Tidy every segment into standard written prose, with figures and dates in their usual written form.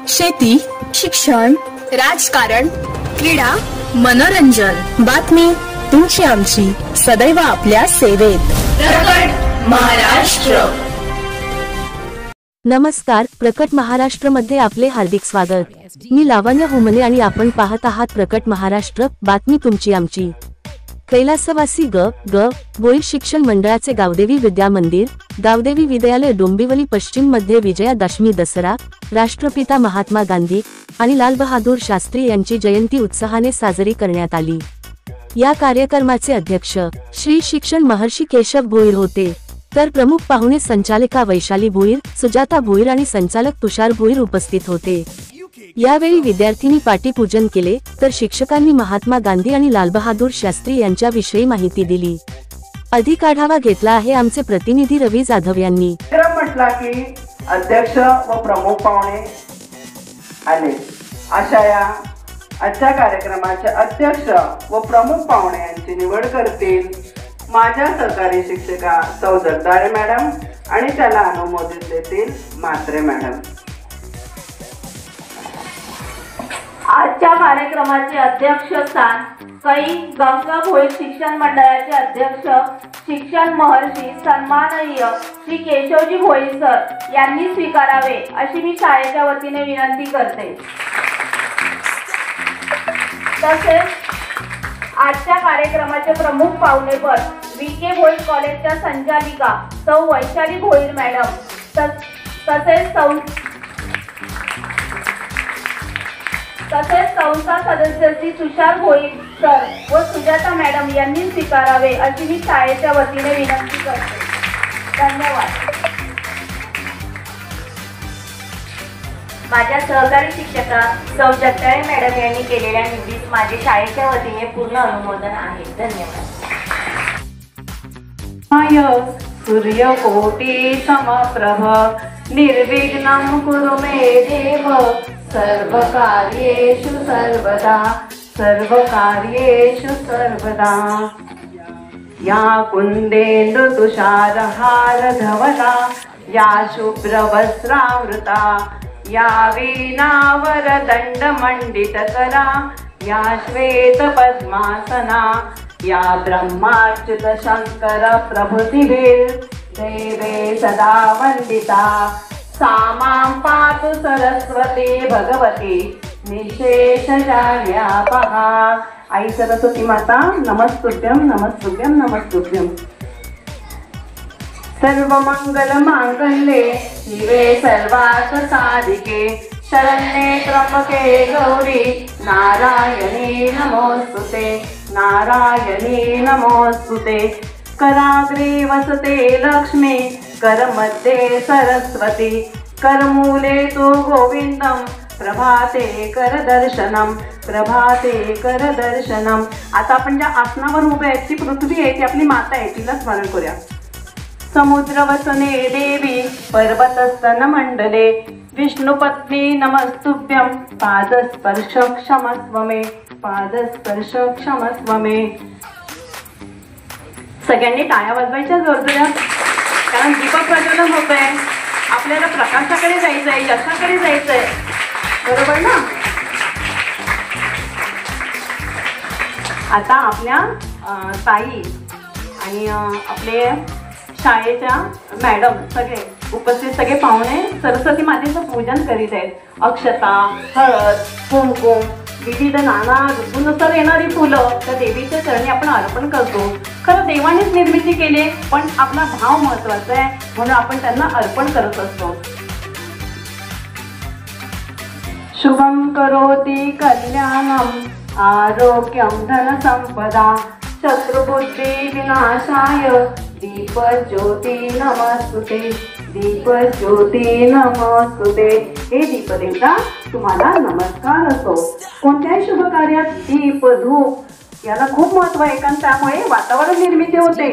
शेती, शिक्षण, राजकारण, क्रीडा, मनोरंजन, बातमी तुमची आमची, सदैव आपल्या सेवेत. प्रकट महाराष्ट्र. नमस्कार, प्रकट महाराष्ट्र मध्ये आपले हार्दिक स्वागत. मी लावण्य हुमने आणि आपण पाहत आहात प्रकट महाराष्ट्र, बातमी तुमची आमची. कैलासवासी ग भोईर शिक्षण मंडळाचे गावदेवी विद्या मंदिर, गावदेवी विद्यालय डोंबिवली पश्चिम मध्ये विजयादशमी दसरा, राष्ट्रपिता महात्मा गांधी आणि लाल बहादूर शास्त्री यांची जयंती उत्साहाने साजरी करण्यात आली. या कार्यक्रमाचे अध्यक्ष श्री शिक्षण महर्षी केशव भोईर होते, तर प्रमुख पाहुणे संचालिका वैशाली भोईर, सुजाता भोईर आणि संचालक तुषार भोईर उपस्थित होते. यावेळी विद्यार्थ्यांनी पाटीपूजन केले, तर शिक्षकांनी महात्मा गांधी आणि लालबहादूर शास्त्री यांच्याविषयी माहिती दिली. अधिक आढावा घेतला आहे आमचे प्रतिनिधी रवी जाधव यांनी. म्हटला की अध्यक्ष व प्रमुख पाहुणे आले, अशा या आजच्या कार्यक्रमाचे अध्यक्ष व प्रमुख पाहुणे यांची निवड करतील माझ्या सहकारी शिक्षिका सौ जगदाळे मॅडम आणि त्याला अनुमोदित देतील म्हात्रे मॅडम. आजच्या कार्यक्रमाचे अध्यक्षस्थान गंगा भोईर शिक्षण मंडळाचे अध्यक्ष शिक्षण महर्षी सन्माननीय श्री केशवजी भोईर सर यांनी स्वीकारावे अशी मी शाळेच्या वतीने विनंती करते. तसेच आजच्या कार्यक्रमाचे प्रमुख पाहुणेपद विके भोईर कॉलेजच्या संचालिका सौ वैशाली भोईर मॅडम, तसेच संस्था सदस्य श्री तुषार भोईर सर व सुजाता मॅडम यांनी स्वीकारावे अशी मी शाळेच्या वतीने विनंती करते. धन्यवाद. माझ्या सहकारी शिक्षिका सौ जगदाळे मॅडम यांनी केलेल्या निवडीस माझे शाळेच्या वतीने पूर्ण अनुमोदन आहे. धन्यवाद. सूर्यकोटी समप्रभ निर्विघ्नं कुरु मे देव सर्वकार्येषु सर्वदा. या कुंदेन्दु तुषारहार धवला, या शुभ्रवस्त्रावृता, या वीणावर दंडमंडितकरा, या श्वेत पद्मासना, या ब्रह्माच्युत शंकर प्रभृतिभिर् देवे सदा वंदिता. सामां पातु सरस्वती भगवती निशेषजाड्या पहा. आई सरस्वती माता नमस्तुभ्यं नमस्तुभ्यं नमस्तुभ्यं. सर्वमंगल मांगल्ये शिवे सर्वार्थ साधिके शरण्ये त्र्यंबके गौरी नारायणी नमोस्तुते नारायणी नमोस्तुते. कराग्रे वसते लक्ष्मी करमध्ये सरस्वती करमूले तु गोविंदम प्रभाते कर दर्शनम. आता आपण ज्या आसनावर उभे आहेत ती पृथ्वी आहे, ती आपली माता आहे, तिला स्मरण करूया. समुद्रवसने देवी पर्वतस्तन मंडले विष्णुपत्नी नमस्तुभ्यं पादस्पर्श क्षमस्व मे. सगळ्यांनी टाळ्या वाजवायच्या जोरजोरात, कारण दीपक प्रज्वलन होत आहे. आपल्याला प्रकाशाकडे जायचं आहे, यशाकडे जायचं आहे, बरोबर ना. आता आपल्या ताई आणि आपले शाळेच्या मॅडम सगळे उपस्थित सगळे पाहुणे सरस्वती मातेचं पूजन करीत आहेत. अक्षता, हळद, कुंकुम, विविध नाना ऋतूनुसार येणारी फुलं त्या देवीच्या चरणी आपण अर्पण करतो. खरं देवानेच निर्मिती केली, पण आपला भाव महत्वाचा आहे म्हणून आपण त्यांना अर्पण करत असतो. शुभं करोति कल्याणं आरोग्यं धन संपदा शत्रुबुद्धी विनाशाय दीपज्योती नमस्तुते. हे दीपदेवता तुम्हाला नमस्कार असो. कोणत्याही शुभ कार्यात दीप धूप याला खूप महत्व आहे, कारण त्यामुळे वातावरण निर्मिती होते.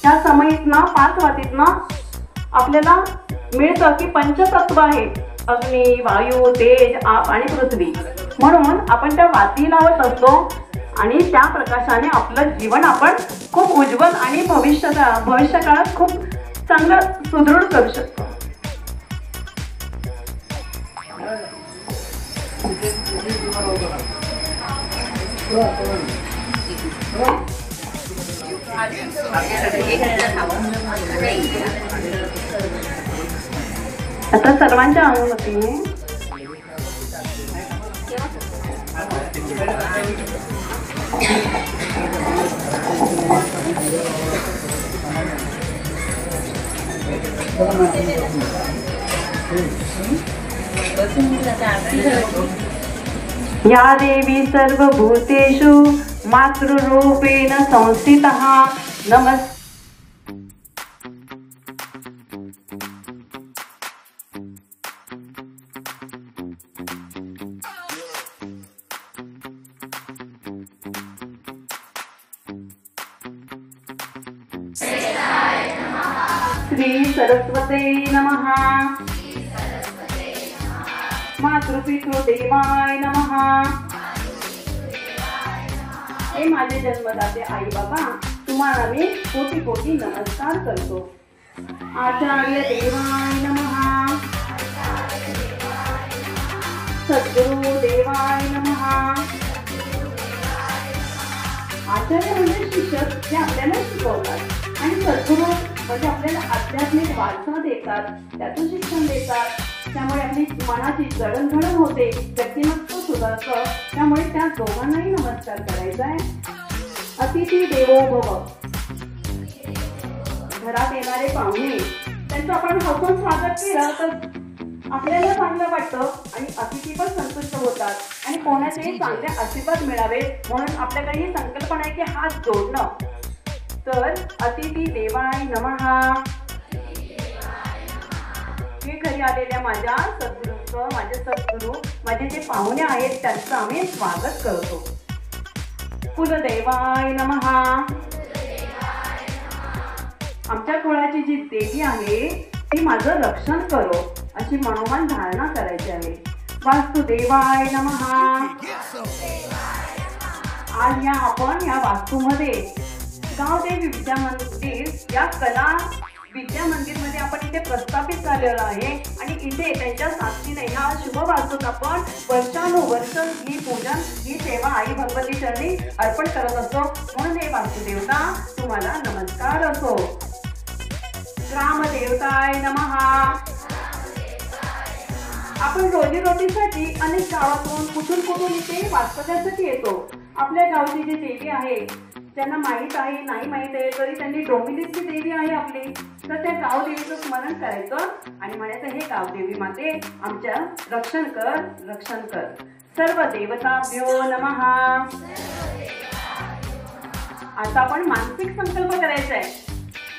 त्या समयीतनं 5 वातीतनं आपल्याला मिळतं की पंचतत्व आहे, अग्नी, वायू, तेज, आप आणि पृथ्वी. म्हणून आपण त्या वाती लावत असतो आणि त्या प्रकाशाने आपलं जीवन आपण खूप उज्ज्वल आणि भविष्य काळात खूप चांगलं सुदृढ करू शकतो. आता सर्वांच्या अनुमतीने या देवी सर्वभूतेषु मातृरूपेण संस्थितः नमस् श्री सरस्वते नमः मातृपितृदेवाय नमः। हे माझे जन्मदाते आई बाबा, तुम्हाला मी कोटी कोटी नमस्कार करतो। आचार्य देवाय नमः, सद्गुरु देवाय नमः। आचार्य म्हणजे शिक्षक, जे आपल्याला शिकवतात, आणि सद्गुरु म्हणजे आपल्याला आध्यात्मिक वारसा देतात, त्यातून शिक्षण देतात। त्यामुळे आपली मनाची जडणघडण होते, व्यक्तिमत्व सुधारतं। त्यामुळे त्या दोघांनाही नमस्कार करायचा आहे। अतिथी देवो भव, घरात येणारे पाहुणे त्यांचं आपण हसून स्वागत केलं तर आपल्याला चांगलं वाटतं आणि अतिथी पण संतुष्ट होतात आणि कोणाचेही चांगले आशीर्वाद मिळावेत म्हणून आपल्याकडे ही संकल्पना आहे की हात जोडणं। तर अतिथी देवाय नमः। हे घरी आलेल्या माझ्या सद्गुरूंचं, माझे सद्गुरू, माझे जे पाहुणे आहेत त्यांचं आम्ही स्वागत करतो। कुलदेवाय नमः। आमच्या कुळाची जी देवी आहे ती माझं रक्षण करो अशी मनोमन धारणा करायची आहे। वास्तुदेवाय नमः। आज आपण या वास्तूमध्ये गावदेवी विद्या मंदिर या कला विद्या मंदिर मध्ये आपण इथे प्रस्थापित झालेलो आहे आणि इथे त्यांच्या साक्षीने ह्या शुभ वास्तूत आपण वर्षानुवर्ष ही पूजन, ही सेवा आई भगवती चरणी अर्पण करत असतो। म्हणून हे वास्तुदेवता तुम्हाला नमस्कार असो। ग्रामदेवताय नमः। आपण रोजीरोटीसाठी अनेक गावातून कुठून इथे वास्तव्यासाठी येतो। आपल्या गावची जी देवी आहे ज्यांना माहीत आहे नाही माहीत आहे तरी त्यांनी डोंबिवलीची देवी आहे आपली, तर त्या गावदेवीचं स्मरण करायचं आणि म्हणायचं हे गावदेवी माते आमच्या रक्षण कर। सर्व देवताभ्यो नमः। आता आपण मानसिक संकल्प करायचा आहे,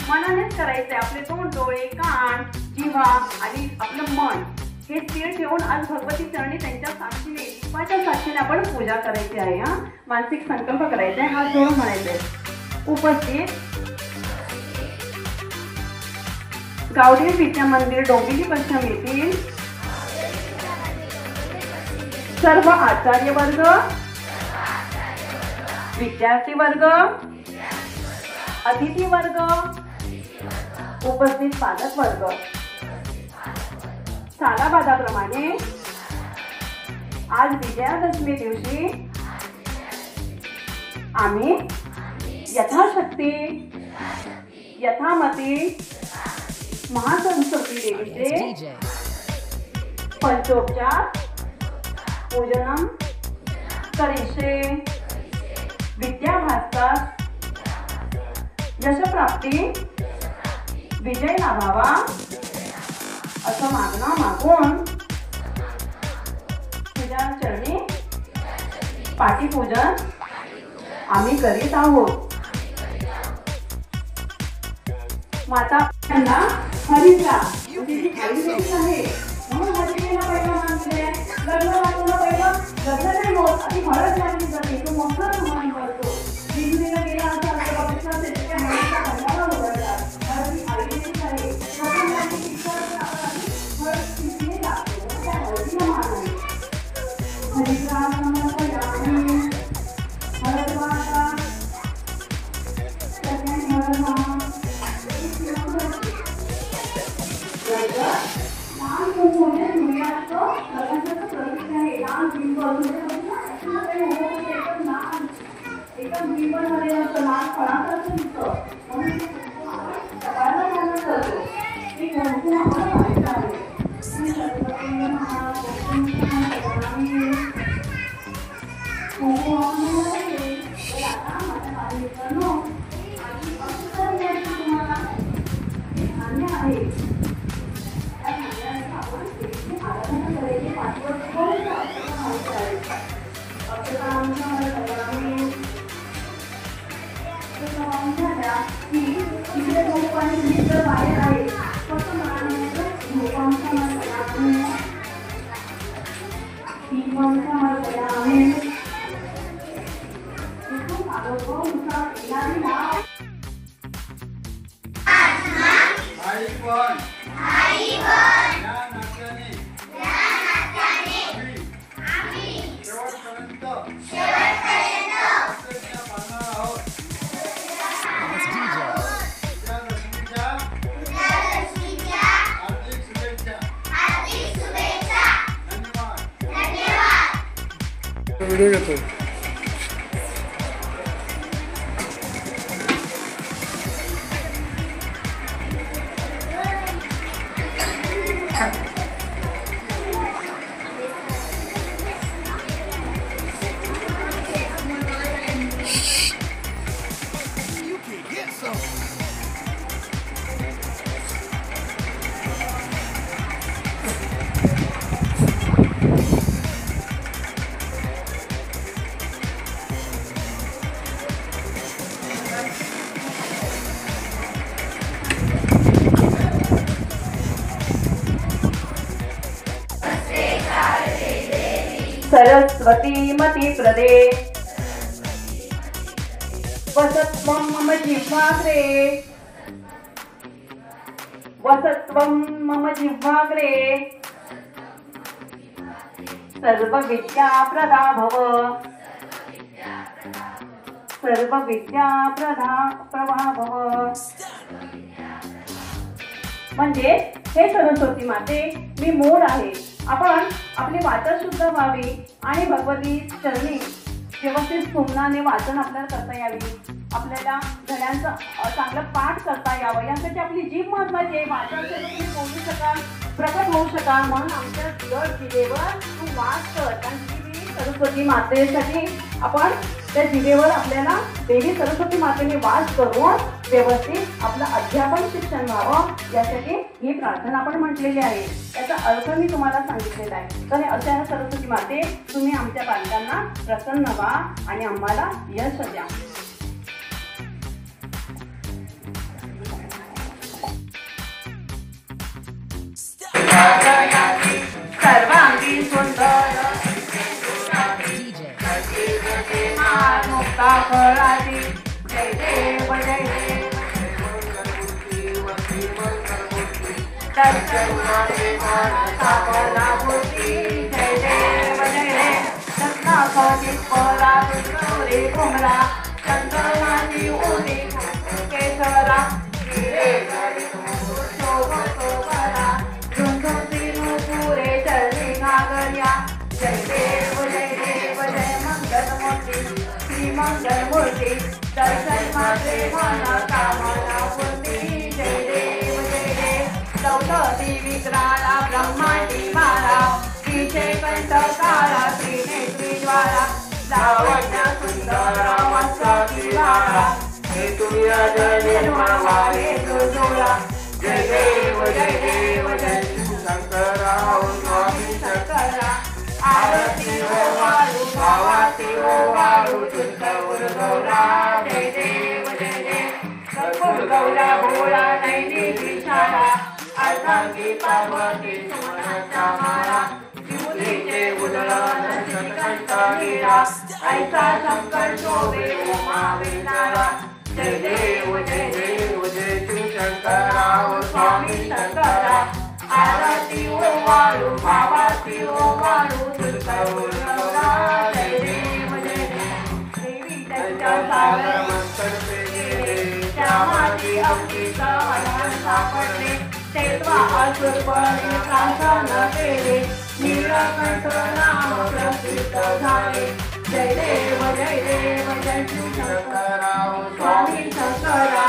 मनानेच करायचं आहे। आपले तोंड, डोळे, कान, जिव्हा आणि आपलं मन हे स्थिर ठेवून आज भगवती चरणी त्यांच्या साक्षीने, माझ्या साक्षीने आपण पूजा करायची आहे। हा मानसिक संकल्प करायचा आहे, हात जोडून म्हणायचे उपस्थित गावदेवी विद्या मंदिर डोंबिवली पश्चिम येथील सर्व आचार्य वर्ग, विद्यार्थी वर्ग, अतिथी वर्ग, उपस्थित पालक वर्ग, सालाबादाप्रमाणे आज विजयादशमी दिवशी आम्ही यथाशक्ती यथामती महासरस्वती देवीचे पंचोपचार पूजनम करिष्ये। विद्याभास्कर यशप्राप्ती विजय लाभावा असं मागून तुझ्या चरणी पाठीपूजन आम्ही करीत आहोत। माता त्यांना हरिद्रा आहे म्हणून हरिद्रेला पहिलं मानले, लग्न पहिलं लग्न नाही होत आणि हळद लागली जाते, तो मोठा सन्मान करतो। दिल्लीला गेला असा बाबा त्याच्या हळदीचा भंडारा उघडतात, हळदी आयुर्वेदिक आहे, हरिद्रा समर्पयामि हरद्वारा लाल कुंकू सूर्याचं प्रकाशाचं प्रतीक आहे। लाल एकदम जीवन मध्ये असतं लहान फळासारखं दिसतं म्हणून सगळ्यांना घालत जातो की कोणतं आम्हाला माहिती आहे व्हिडिओ घेतो. सरस्वती मती प्रदे वसत्वं मम जिह्वाग्रे वसत्वं मम जिह्वाग्रे सर्वविद्याप्रदा भव सर्वविद्याप्रदा प्रभा भव. म्हणजे हे सरस्वती माते मी मूळ आहे. आपण आपली वाचन शुद्ध व्हावी आणि भगवती चरणी व्यवस्थित सुमनाने वाचन आपल्याला करता यावी. आपल्याला धड्यांचं चांगलं पाठ करता यावं यासाठी आपली जीभ महत्वाची आहे. वाचनाचे तुम्ही बोलू शकाल, प्रकट होऊ शकाल म्हणून आमच्या जड जिभेवर तू वाच कर. कारण की सरस्वती मातेसाठी आपण त्या जिभेवर आपल्याला देवी सरस्वती मातेने वाच करून व्यवस्थित आपलं अध्यापन शिक्षण व्हावं यासाठी ही प्रार्थना आपण म्हटलेली आहे. याचा अर्थ मी तुम्हाला सांगितलेला आहे. तर अशा सरस्वती माते तुम्ही आमच्या बालकांना प्रसन्न व्हा आणि आम्हाला यश द्या. सर्वांगी सुंदर मुक्ता फळाची जय देव जय देव जय देव जय देव रत्नाखोटी परा रे घुमरा चंद्रमाची उडी केसरा पुरे चरणी नागर्या जय देव जय मंगल मूर्ती श्री मंगल मूर्ती दर्शन मात्रे मना कामना पूर्ती जय देव चौथी विक्राला ब्रह्मांडी मारा श्रीचे कंठकारा श्रीनेत्री ज्वाला लावण्य सुंदर वंशाची वारा हे तुझ्या निर्मळा हे तुझोला जय देव जय शंकरा स्वामी शंकरा आरती हो वाळू भावाती हो वाळू तुझ गौरा जय देव सद्गुरु गौरा भोळा नैनी विशाला अर्धांगी पार्वती सुमनाचा मारा शिवलीचे उदळण शतकंठ हीरा ऐसा शंकर शोभे उमा विनारा जय देव जय शिवशंकरा स्वामी शंकरा आरती ओ वाळू भावाती ओ वाळू तुझा गौरा जय देव देवी त्यांच्या सागर मंत्र श्यामाची अमृता हरण सापडले तेव्हा असुरपणे प्रार्थना केले नीलकंठ नाम प्रसिद्ध झाले. जय देव जय देव जय श्री शंकरराव स्वामी शंकरा.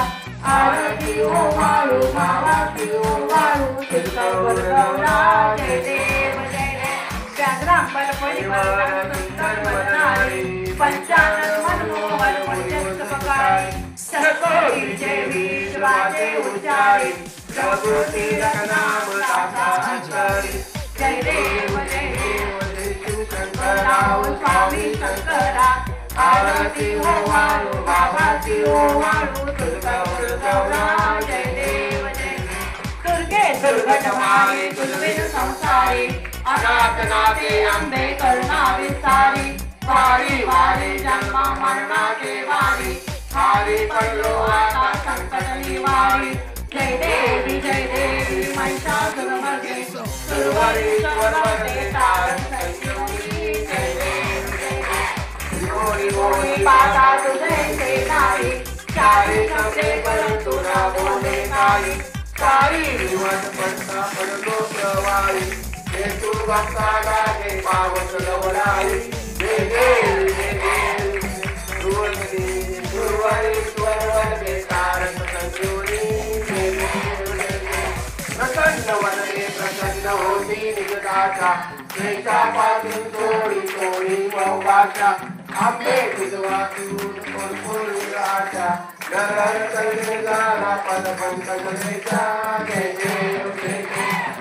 आरती ओ वाळू भावाती ओ वाळू तीर्थवर गौरा. जय देव जय देव व्याघ्रांबर परिवार सुंदर वदनारी. पंचानन मनोहर पंचस्तपकारी. शतकोटी देवी शिवाचे उच्चारी. प्रकृती रत्नाम दासांतरी. जय देव जय देव जय शिव शंकरराव स्वामी शंकरा. आरती हो वाळू बाबाती हो वाळू तुझ्यावर गौरा. जय देव जय देव दुर्गे दुर्गटमारी तुलवेल संसारी. अनाथ नाथे अंबे करुणा विस्तारी. वारी वारी जन्मा मरणाचे वारी. हारी पडलो आता संकट निवारी. जय देवी महिषासुरमर्दिनी. सुरवरीश्वर वरदे तारण संजीवनी. जय देव जय देव होरी होरी पाता तुझे सेनाई. चारी शब्दे परंतु न बोले नाही. सारी दिवस पडता पडलो प्रवाही. हे तू भक्ता गाणे पावस लवडाई. जय देव जय देव सुरवरीश्वर वरदे तारण संजीवनी. जय देव जय देव प्रसन्न वदने प्रसन्न होती निजदाचा. देशापासून थोडी थोडी बहुभाषा. आंबे विधवा दूर भरपूर राजा. नरहर कैले झाला पद पंकजलेचा. जय देव जय देव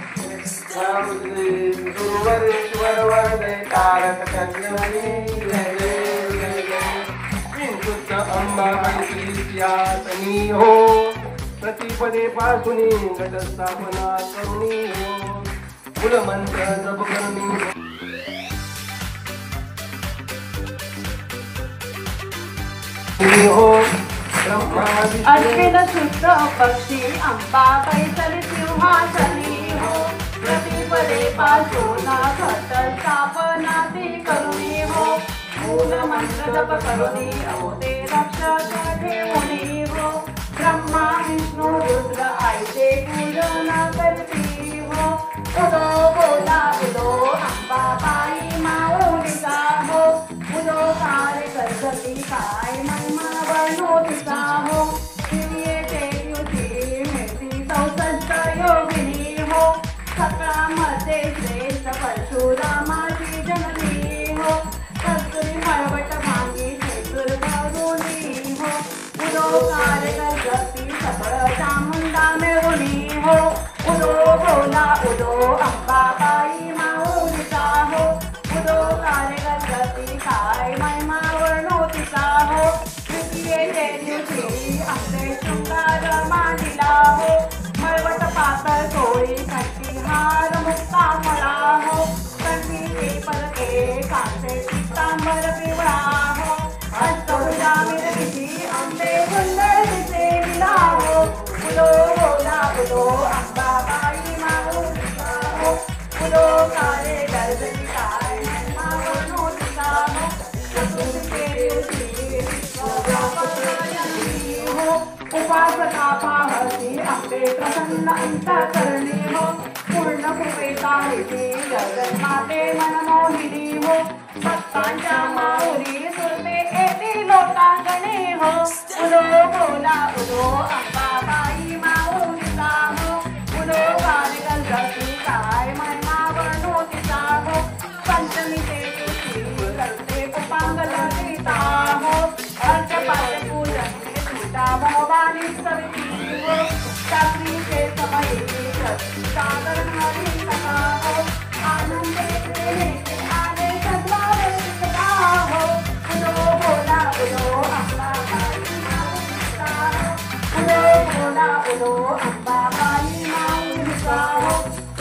सुरवरीश्वर वरदे तारक संजीवनी. जय देव जय देव शुद्ध अंबाबाईची यातनी हो. प्रतिपदे पासूनी गट स्थापना करुणी हो. मूलमंत्र जप करणी हो. अश्विन शुद्ध पक्षी अंबाबाई चली सिंहासनी हो. प्रतिपदे पासून घट स्थापना ती करुणी हो. मूलमंत्र जप करुणी अवते रक्षक ठेवणी हो. ब्रह्मा विष्णू रुद्र आईचे पूजन करती हो. उदो बोला उदो अंबाबाई माऊलीचा हो. उदो कार्य करती काय महिमा बनोतीचा हो. दिव्येचे युती मिळती चौसष्ट योगिनी हो. सकाळमध्ये श्रेष्ठ परशुरामाची जननी हो. कस्तुरी मळवट भांगी शेतूर भगुनी हो. उदो कार्य करती सकळ चामुंडा मिळवणी हो. उदो बोला उदो अंबाबाई माऊलीचा हो. उदो कार्य करती काय महिमा वर्णोतीचा हो. तृतीयेचे दिवशी आपले शृंगार मांडिला हो. मळवट पातळ कोळी कंठी हार मुक्ता फळा हो. कंठीचे पदके कांसे पितांबर पिवळा हो. अष्टभुजा मिरविधी आंबे सुंदर दिसे विला हो. उदो बोला उदो अंबाबाई माऊलीचा हो. उदो कार्य करती काय महिमा वर्णोतीचा हो. चतुर्थीचे दिवशी हो. उपासका पाहती आंबे प्रसन्न अंतःकरणी हो. पूर्ण कृपेचा रीती जगन्माते मनमोहिनी हो. भक्तांच्या माऊली सुरते येती लोकांगणे हो. उदो बोला उदो अंबाबाई माऊलीचा हो. उदो कार्य करती काय महिमा वर्णोतीचा हो. पंचमीचे दिवशी करते उपांगल गीता हो. अर्चपाद्य पूजन सीता भवानी सविती हो. रात्रीचे समयी सागर हरी कथा हो. आनंदे प्रेमेचे आले सद्भावे कथा हो. उदो बोला उदो अंबाबाई माऊलीचा हो. उदो बोला उदो अंबाबाई माऊलीचा हो.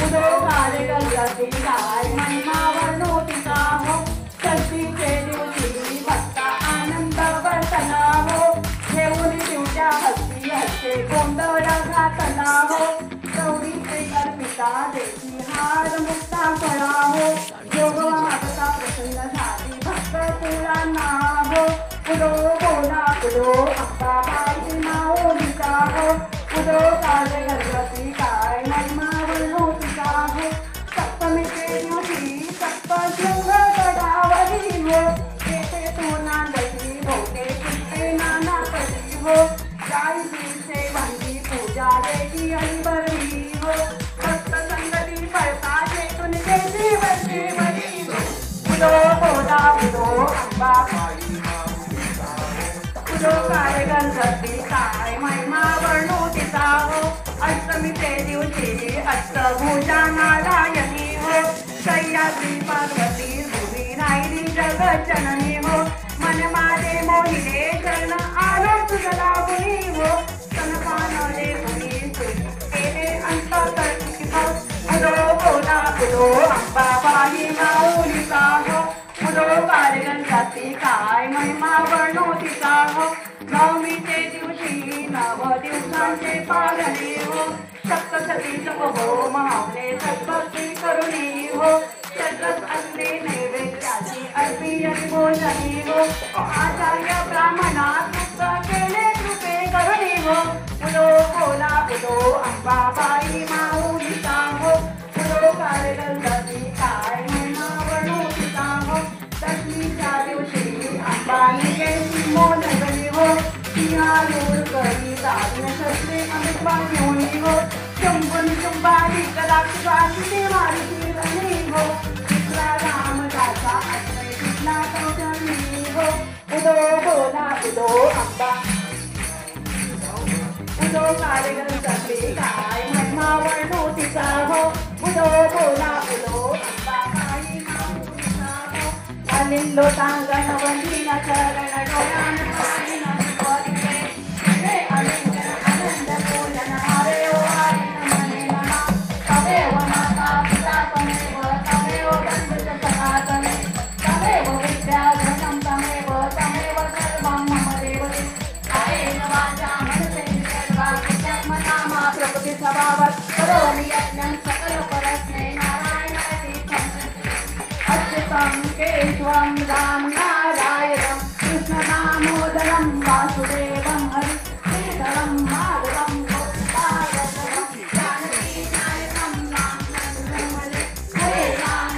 उदो कार्य करती काय महिमा वर्णोतीचा हो. षष्टीचे दिवशी भक्ता आनंद वर्तना हो. घेऊन शिवच्या हस्ती हस्ते गोंधळ घातना हो. गौरीचे अर्पिता देवी हार मुक्ता फळा हो. योग मागता प्रसन्न झाली भक्त तुळांना हो. उदो बोला उदो अंबाबाई माऊलीचा हो. उदो कार्य करती काय महिमा वर्णोतीचा हो. सप्तमीचे दिवशी सप्तशृंग हो येते पुन्हा दशमी भोवते पुष्टे नाना कशी हो गाई दिवसे भांडी पूजा देवी आणि बरवी हो भक्त संगती पळता चेतून देवी वरती वरी हो उदो बोधा उदो अंबा उदो काय गणपती काय महिमा वर्णू तिचा हो अष्टमीचे दिवशी अष्टभुजा नारायणी हो सह्याद्री पार्वती भूमी राहिली जगत जननी हो मन माझे मोहिने शरण आलो तुझला मुनी हो सनपानले मुनी केले अंतकर्ती हो उदो बोला उदो अंबा बाई माऊलीचा हो उदो कार्यगणपती काय महिमा वर्णो तिचा हो नवमीचे दिवशी नव दिवसांचे पालने हो सप्तशती जप हो महावले सद्भक्ती करुणी हो शतक असले नैवेद्याची अर्पी आणि भोजनी हो आचार्य ब्राह्मणात मुक्त केले कृपे करुणी हो उदो बोला उदो अंबा बाई माऊलीचा हो उदो कार्यगणपती काय महिमा वर्णो तिचा हो दशमीच्या दिवशी अंबानी केली मोदगणी हो सिंहालूर करी दारुण शस्त्रे अमितवा घेऊन हो चुंबन चुंबाली कदाक्षाची देवारी फिरणी हो तिथला रामदासा अश्वय तिथला कौशली हो उदो बोला उदो अंबा उदो कार्यगणपती काय महिमा वर्णो तिचा हो उदो बोला उदो अंबा बाई माऊलीचा हो अलिंलो तांगण वंदिना चरण डोळ्यान पाणी नसपते हे अलिंगन आनंद पूजन हरे ओ हरि नमने नमः तमेव माता पिता तमेव तमेव बंधुश्च सखा तमेव विद्याधनं तमेव तमेव सर्वं मम देवते कायेन वाचा मनसेन्द्रियर्वा बुद्ध्यात्मना प्रकृति स्वभावात् करोमि यज्ञं सकल परस्मै नारायणतीर्थं अच्युतं केशवं राम नारायणं कृष्णदामोदरं वासुदेवं हरि श्रीधरं माधवं गोपालकं जानकी नायकं रामचन्द्रं हरे राम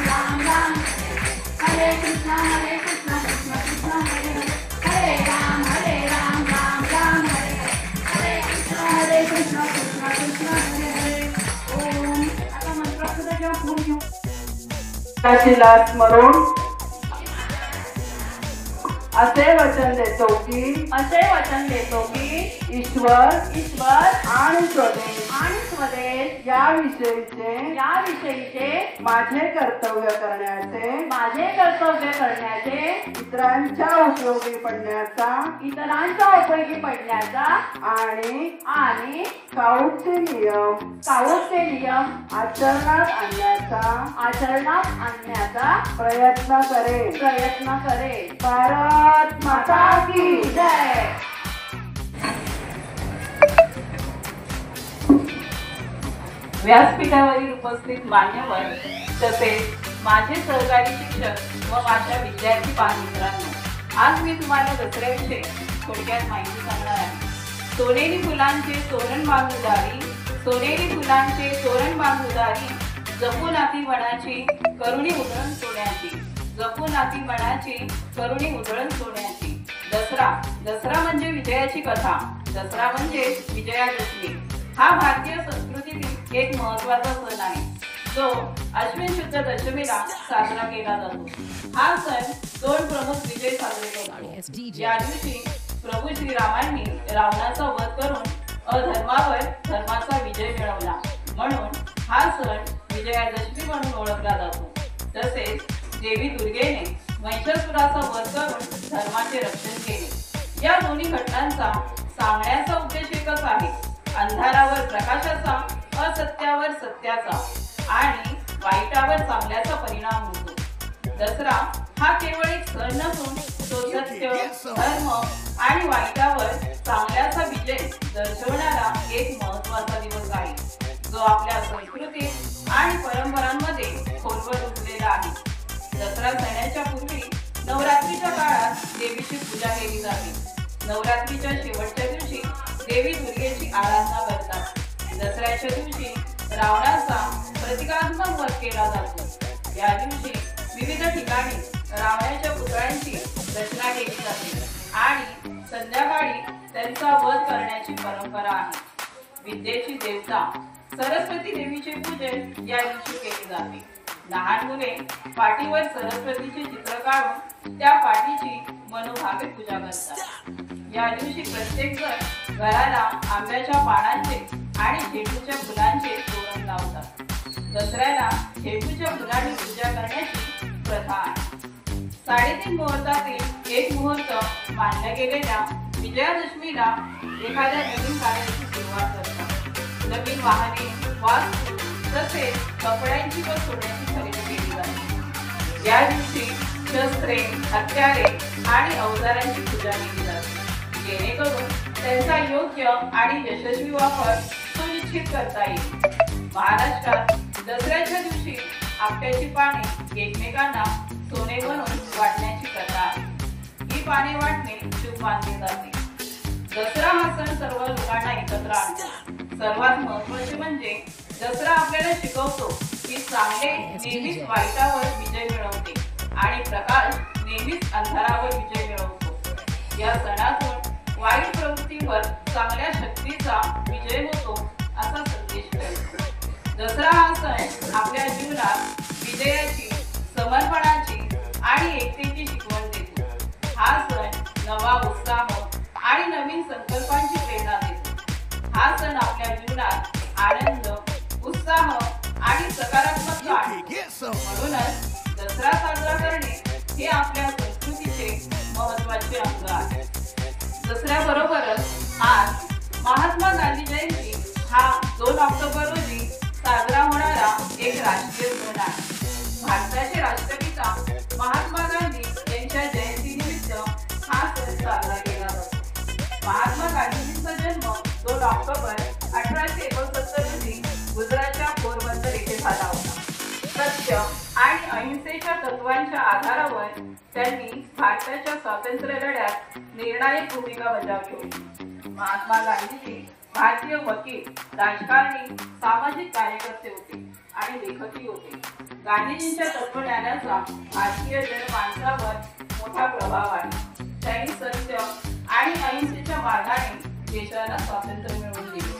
राम राम हरे कृष्ण कृष्ण कृष्ण हरे राम राम हरे हरे कृष्ण कृष्ण कृष्ण हरे ओम आता मंत्राचा जप घेऊ त्याला स्मरून असे वचन देतो की ईश्वर आणि स्वदेश याविषयीचे माझे कर्तव्य करण्याचे इतरांच्या उपयोगी पडण्याचा आणि काऊचे नियम आचरणात आणण्याचा प्रयत्न करेन भारत माता की जय. व्यासपीठावरील उपस्थित मान्यवर तसेच माझे सहकारी शिक्षक व माझ्या विद्यार्थी मित्रांनो, आज मी तुम्हाला दसऱ्याविषयी थोडक्यात माहिती सांगणार आहे. सोनेरी फुलांचे तोरण बांधूदारी जपून आती वनाची करुणी उधळण सोन्याची. दसरा म्हणजे विजयाची कथा. दसरा म्हणजे विजयादशमी. हा भारतीय संस्कृतीतील एक महत्त्वाचा सण आहे जो अश्विन शुद्ध दशमीला साजरा केला जातो. हा सण 2 प्रमुख विजय साजरे करतो. या दिवशी प्रभू श्रीरामांनी रावणाचा वध करून अधर्मावर धर्माचा विजय मिळवला, म्हणून हा सण विजयादशमी म्हणून ओळखला जातो. तसेच देवी दुर्गेने महिषासुराचा वध करून धर्माचे रक्षण केले. या दोन्ही घटनांचा सांगण्याचा उद्देश एकच आहे: अंधारावर प्रकाशाचा, असत्यावर सत्याचा आणि वाईटावर चांगल्याचा परिणाम होतो. दसरा हा केवळ एक सण नसून तो सत्य, धर्म आणि वाईटावर चांगल्याचा विजय दर्शवणारा एक महत्त्वाचा दिवस आहे, जो आपल्या संस्कृतीत आणि परंपरांमध्ये खोलवर रुजलेला आहे. दसरा सणाच्या पूर्वी नवरात्रीच्या काळात देवीची पूजा केली जाते. नवरात्रीच्या शेवटच्या दिवशी देवी दुर्गेची आराधना करतात. दसऱ्याच्या दिवशी रावणाचा प्रतिकात्मक वध केला जातो. या दिवशी विविध ठिकाणी रावणाच्या पुतळ्यांची रचना केली जाते आणि संध्याकाळी त्यांचा वध करण्याची परंपरा आहे. विद्येची देवता सरस्वती देवीचे पूजन या दिवशी केले जाते. लहान मुले पाटीवर सरस्वतीचे चित्र काढून त्या पाटीची मनोभावे पूजा करतात. या दिवशी प्रत्येक जण घराला आंब्याच्या पानांचे आणि झेंडूच्या फुलांचे तोरण लावतात. दसऱ्याला झेंडूच्या फुलांनी पूजा करण्याची प्रथा आहे. 3.5 मुहूर्तातील एक मुहूर्त मानल्या गेलेल्या विजयादशमीला एखाद्या नवीन कार्याची सुरुवात करतात. नवीन वाहने, वास्तू तसेच कपड्यांची व सोन्याची खरेदी केली जाते. या दिवशी शस्त्रे, हत्यारे आणि अवजारांची पूजा केली जाते, जेणेकरून त्यांचा योग्य आणि यशस्वी वापर सुनिश्चित करता येईल. महाराष्ट्रात दसऱ्याच्या दिवशी आपट्याची पाने एकमेकांना सोने बनवून वाटण्याची प्रथा आहे. ही पाने वाटणे शुभ मानले जाते. दसरा हा सण सर्व लोकांना एकत्र आणतो. सर्वात महत्त्वाचे म्हणजे दसरा आपल्याला शिकवतो की चांगले नेहमीच वाईटावर विजय मिळवते आणि प्रकाश नेहमीच अंधारावर विजय मिळवतो. या सणातून वाईट प्रवृत्तीवर चांगल्या शक्तीचा विजय होतो असा संदेश मिळतो. दसरा हा सण आपल्या जीवनात विजयाची, समर्पणाची आणि एकतेची शिकवण देतो. हा सण नवा उत्साह आणि नवीन संकल्पांची प्रेरणा देतो. हा सण आपल्या जीवनात आनंद, उत्साह आणि सकारात्मकता आणतो. म्हणूनच दसरा साजरा करणे हे आपल्या संस्कृतीचे महत्त्वाचे अंग आहे. दसऱ्याबरोबरच आज महात्मा गांधी जयंती हा 2 ऑक्टोबर रोजी साजरा होणारा एक राष्ट्रीय सण आहे. भारताचे राष्ट्रपिता महात्मा गांधी यांच्या जयंतीनिमित्त हा सण साजरा केला जातो. महात्मा गांधींचा जन्म 2 ऑक्टोबर 1869 रोजी गुजरातच्या पोरबंदर येथे झाला होता. सत्य आणि अहिंसेच्या तत्वांच्या आधारावर त्यांनी भारताच्या स्वातंत्र्य लढ्यात निर्णायक भूमिका बजावली होती. महात्मा गांधीजी भारतीय वकील, राजकारणी, सामाजिक कार्यकर्ते होते आणि लेखकही होते. गांधीजींच्या तत्वज्ञानाचा भारतीय जनमानसावर मोठा प्रभाव आहे. त्यांनी सत्य आणि अहिंसेच्या मार्गाने देशाला स्वातंत्र्य मिळवून दिले.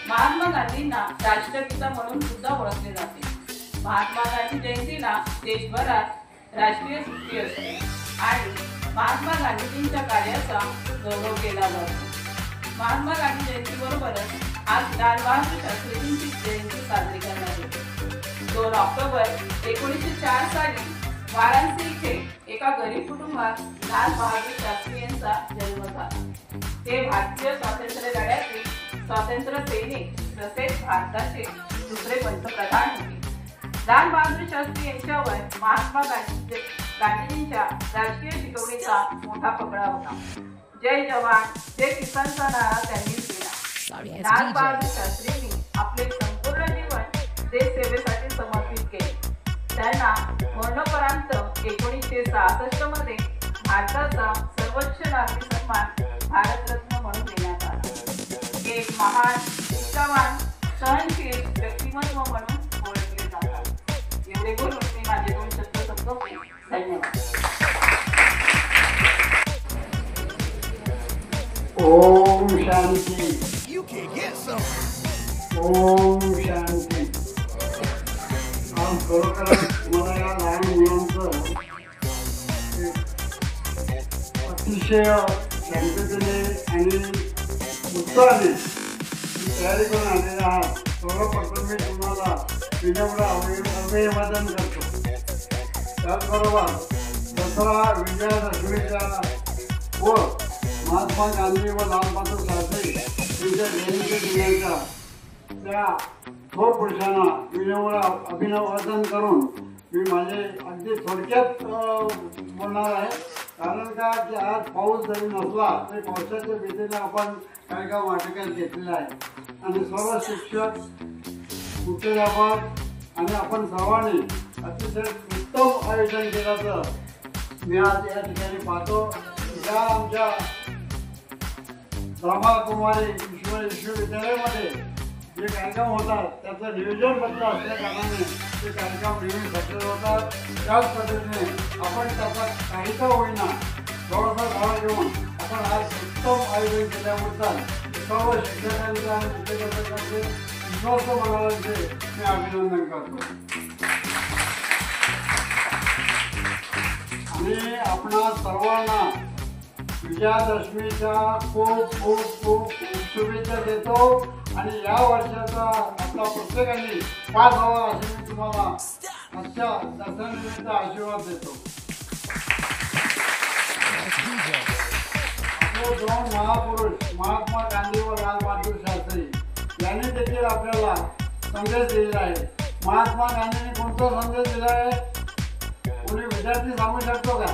महात्मा गांधींना राष्ट्रपिता म्हणून सुद्धा ओळखले जाते. महात्मा गांधी जयंतीला देशभरात राष्ट्रीय सुट्टी असते आणि महात्मा गांधीजींच्या कार्याचा गौरव केला जातो. महात्मा गांधी जयंती बरोबरच आज लाल बहादूर शास्त्रीजींची जयंती साजरी करण्यात येते. 2 ऑक्टोबर 1904 साली वाराणसी इथे एका गरीब कुटुंबात लाल बहादूर शास्त्री यांचा जन्म झाला. ते भारतीय स्वातंत्र्य लढ्यातील स्वातंत्र्य सैनिक तसेच भारताचे दुसरे पंतप्रधान होते. लाल बहादूर शास्त्री यांच्यावर महात्मा गांधीजींच्या राजकीय शिकवणीचा मोठा पगडा होता. जय जवान जय किसानचा नारा त्यांनीच दिला. लाल बहादूर शास्त्रींनी आपले संपूर्ण जीवन देशसेवेसाठी समर्पित केले. त्यांना मरणोपरांत 1966 मध्ये भारताचा सर्वोच्च नागरी सन्मान भारतरत्न म्हणून देण्यात आला. एक महान, निष्ठावान, सहनशील व्यक्तिमत्व म्हणून ओळखले जातात. एवढे बोलून मी माझे 2 शब्द संपवते. धन्यवाद. ओम शांती. ओम शांती. आज खरोखरच मला या लहान मुलांचं अतिशय शांततेने आणि उत्साहाने तयारी करून आलेले आहात. सर्वप्रथम मी तुम्हाला विनम्र अभिवादन करतो. त्याचबरोबर दसरा विजयादशमीच्या व महात्मा गांधी व लाल बहादूर शास्त्री यांच्या जयंती दिनाच्या त्या थोर पुरुषांना विनम्र अभिवादन करून मी माझे अगदी थोडक्यात बोलणार आहे. कारण का की आज पाऊस जरी नसला तरी पावसाच्या भीतीने आपण काही वाटक्यात घेतलेलं आहे आणि सर्व शिक्षक, मुख्याध्यापक आणि आपण सर्वांनी अतिशय उत्तम आयोजन केल्याचं मी आज या ठिकाणी पाहतो. ज्या आमच्या ब्रह्माकुमारी विश्वविद्यालयामध्ये जे कार्यक्रम होतात त्याचं नियोजनबद्ध असल्या कारणाने ते कार्यक्रम नेहमी सक्सेस होतात. त्याच पद्धतीने आपण त्याचा काही का होईना थोडासा धावा घेऊन आपण आज उत्तम आयोजन केल्याबद्दल सर्व शिक्षकांचे आणि शिक्षकांचे विश्वास मंडळांचे मी अभिनंदन करतो. आणि आपणा सर्वांना विजयादशमीच्या खूप खूप खूप शुभेच्छा देतो. आणि या वर्षाचा आपला प्रत्येकाने पास व्हावा असे मी तुम्हाला आजच्या दसऱ्यानिमित्त आशीर्वाद देतो. आपले दोन महापुरुष महात्मा गांधी व लालबहादूर शास्त्री यांनी देखील आपल्याला संदेश दिलेला आहे. महात्मा गांधींनी कोणता संदेश दिला आहे कोणी विद्यार्थी सांगू शकतो का?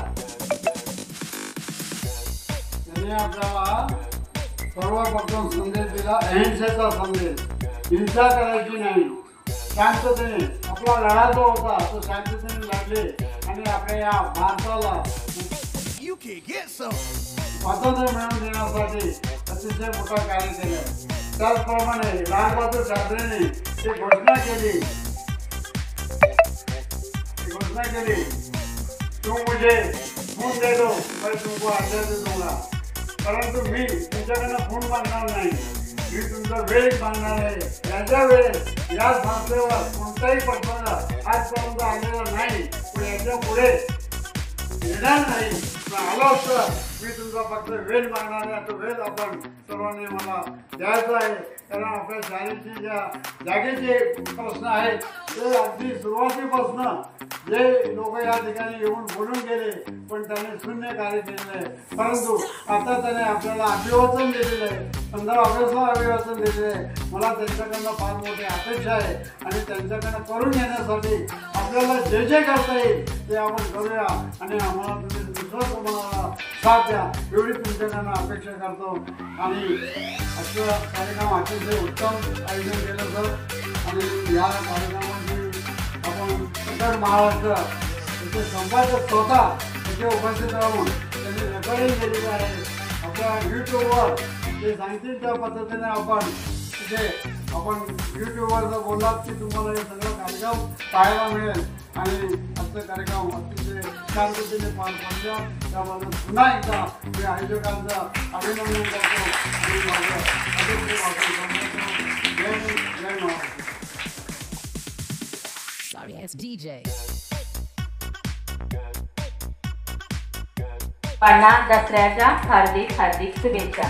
त्यांनी आपल्याला सर्वप्रथम संदेश दिला अहिंसेचा संदेश. हिंसा करायची नाही, शांततेने आपला लढा जो होता तो शांततेने लढले आणि आपल्या या भारताला स्वातंत्र्य मिळवून देण्यासाठी अतिशय मोठा कार्य केलं. त्याचप्रमाणे लालबहादूर शास्त्रींनी एक घोषणा केली तू मुझे खून दे दो मैं तुमको आजादी दूंगा, परंतु मी तुमच्याकडनं खून मागणार नाही, मी तुमचा वेळ मागणार आहे. याच्या वेळेस या संस्थेवर कोणताही प्रसंग आजपर्यंत आलेला नाही, पण याच्या पुढे येणार नाही. आलो असतं मी तुमचा फक्त वेळ मागणार आहे. तो वेळ आपण सर्वांनी मला द्यायचा आहे. कारण आपल्या शाळेची ज्या जागेचे प्रश्न आहेत ते अगदी सुरुवातीपासून जे लोक या ठिकाणी येऊन बोलून गेले पण त्याने शून्य कार्य केलेलं आहे. परंतु आता त्याने आपल्याला अभिवाचन दिलेलं आहे, 15 ऑगस्टला अभिवाचन दिलेलं आहे. मला त्यांच्याकडनं फार मोठी अपेक्षा आहे आणि त्यांच्याकडनं करून घेण्यासाठी आपल्याला जे जे करता येईल ते आपण करूया. आणि आम्हाला तुम्ही विश्वास मला साथ द्या एवढी तुमच्याकडनं अपेक्षा करतो. आणि आजचा कार्यक्रम अतिशय उत्तम आयोजन केलं सर. आणि या कार्यक्रमाची आपण प्रकट महाराष्ट्र इथे संपादक स्वतः तिथे उपस्थित राहून त्यांनी रेकॉर्डिंग केलेली आहे. आपल्या यूट्यूबवर ते सांगतील त्या पद्धतीने आपण तिथे आपण यूट्यूबवर जर बोललात की तुम्हाला हे सगळं कार्यक्रम पाहायला मिळेल. आणि आजचा कार्यक्रम अतिशय शांततेने पार पडला त्याबद्दल पुन्हा एकदा मी आयोजकांचं अभिनंदन करतो. आणि माझं अतिशय जय महाराष्ट्र. पाना दसऱ्याच्या हार्दिक हार्दिक शुभेच्छा.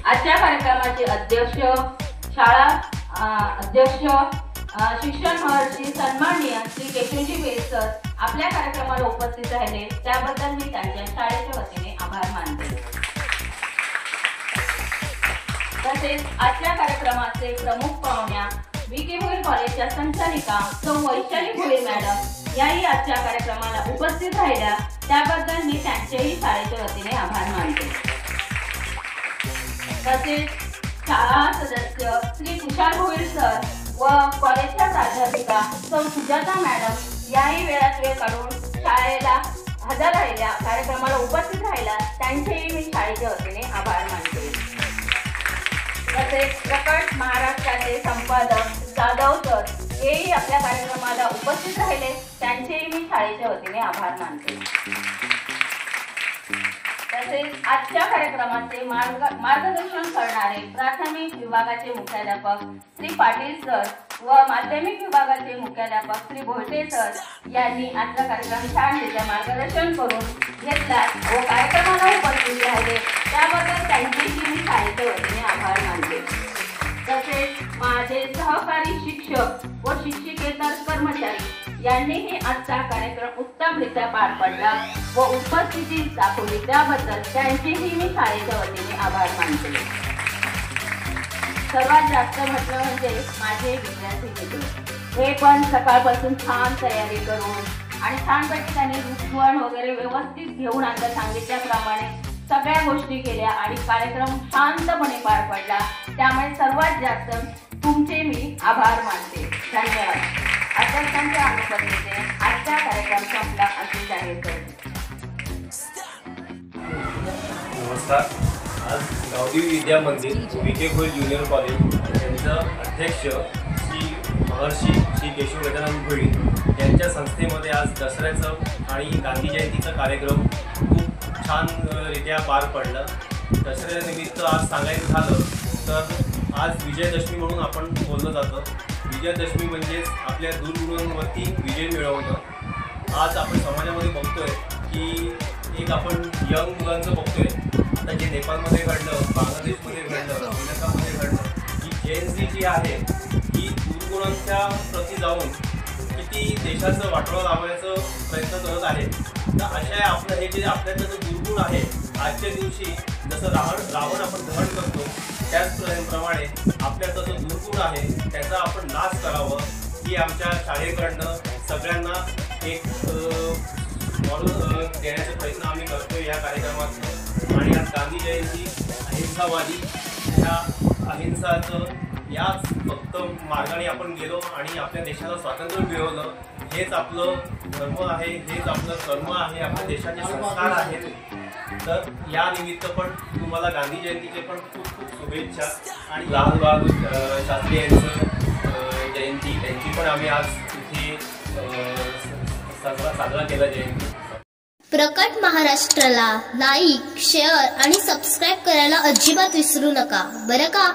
आजच्या कार्यक्रमाचे अध्यक्ष शिक्षण महर्षी सन्माननीय श्री केशवजी बेल सर आपल्या कार्यक्रमाला उपस्थित राहिले त्याबद्दल मी त्यांच्या शाळेच्या वतीने आभार मानते. तसेच आजच्या कार्यक्रमाचे प्रमुख पाहुण्या VK भोईर कॉलेजच्या संचालिका सौ वैशाली भोईर मॅडम याही आजच्या कार्यक्रमाला उपस्थित राहिल्या त्याबद्दल मी त्यांचेही शाळेच्या वतीने आभार मानते. तसेच शाळा सदस्य श्री कुशाल भोईर सर व कॉलेजच्या प्राध्यापिका सौ सुजाता मॅडम याही वेळात वेळ काढून शाळेला हजर राहिल्या कार्यक्रमाला उपस्थित राहिल्या त्यांचेही मी शाळेच्या वतीने आभार मानते. तसेच प्रकट महाराष्ट्राचे संपादक जाधव सर हेही आपल्या कार्यक्रमाला उपस्थित राहिले त्यांचेही मी शाळेच्या वतीने आभार मानते. तसेच आजच्या कार्यक्रमाचे मार्गदर्शन करणारे प्राथमिक विभागाचे मुख्याध्यापक श्री पाटील सर व माध्यमिक विभागाचे मुख्याध्यापक श्री भोयटे सर यांनी आजचा कार्यक्रम छानरित्या मार्गदर्शन करून घेतला व कार्यक्रमाला उपस्थित राहिले त्याबद्दल त्यांचेही मी शाळेच्या वतीने आभार मानते. तसेच माझे सहकारी शिक्षक व शिक्षिकेतर कर्मचारी यांनीही आजचा कार्यक्रम उत्तमरित्या पार पडला व उपस्थिती दाखवली त्याबद्दल त्यांचेही मी शाळेच्या वतीने आभार मानते. सर्वात जास्त म्हटलं म्हणजे माझे विद्यार्थी मित्र हे पण सकाळपासून छान तयारी करून आणि छानपैकी त्यांनी रुजवण वगैरे व्यवस्थित घेऊन आता सांगितल्याप्रमाणे सगळ्या गोष्टी केल्या आणि कार्यक्रम शांतपणे पार पडला. त्यामुळे सर्वात जास्त तुमचे मी आभार मानते. धन्यवाद. अध्यक्षांच्या अनुपस्थितीने आजचा कार्यक्रम संपला असे जाहीर करते. नमस्कार. आज गावदेवी विद्या मंदिर VK भोईर ज्युनियर कॉलेज यांचं अध्यक्ष श्री महर्षी श्री केशव गजानन भोईर यांच्या संस्थेमध्ये आज दसऱ्याचं आणि गांधी जयंतीचा कार्यक्रम खूप छान रित्या पार पडला। दसऱ्यानिमित्त आज सांगायचं झालं तर आज विजयादशमी म्हणून आपण बोललं जातं। विजयादशमी म्हणजेच आपल्या दुर्गुणांवरती विजय मिळवणं। आज आपण समाजामध्ये बघतोय की एक आपण यंग मुलांचं बघतोय, आता जे नेपाळमध्ये घडलं, बांगलादेशमध्ये घडलं, श्रीलंकामध्ये घडलं, ही जेन झी जी आहे ही दुर्गुणांच्या प्रती जाऊन किती देशाचं वाटोळं लावण्याचा प्रयत्न करत आहे। तर अशा आपलं हे जे आपल्याचं जो दुर्गुण आहे आजच्या दिवशी जसं रावण आपण दहन करतो त्याचप्रमाणे आपल्याचा जो दुर्गुण आहे त्याचा आपण नाश करावं ही आमच्या शाळेकडनं सगळ्यांना एक मॉडेल देण्याचा प्रयत्न आम्ही करतो या कार्यक्रमात। आणि आज गांधी जयंती अहिंसावादी ह्या अहिंसाचं याच फक्त मार्गाने आपण गेलो आणि आपल्या देशाला स्वातंत्र्य मिळवलं, हेच आपलं धर्म आहे, हेच आपलं कर्म आहे, आपल्या देशाचे संस्कार आहेत। तर या निमित्त पण तुम्हाला गांधी जयंतीचे पण खूप खूप शुभेच्छा। आणि लाल बहादूर शास्त्री यांचं जयंती त्यांची पण आम्ही आज इथे साजरा केला जयंती। प्रकट महाराष्ट्राला लाईक, शेअर आणि सबस्क्राईब करायला अजिबात विसरू नका बरं का।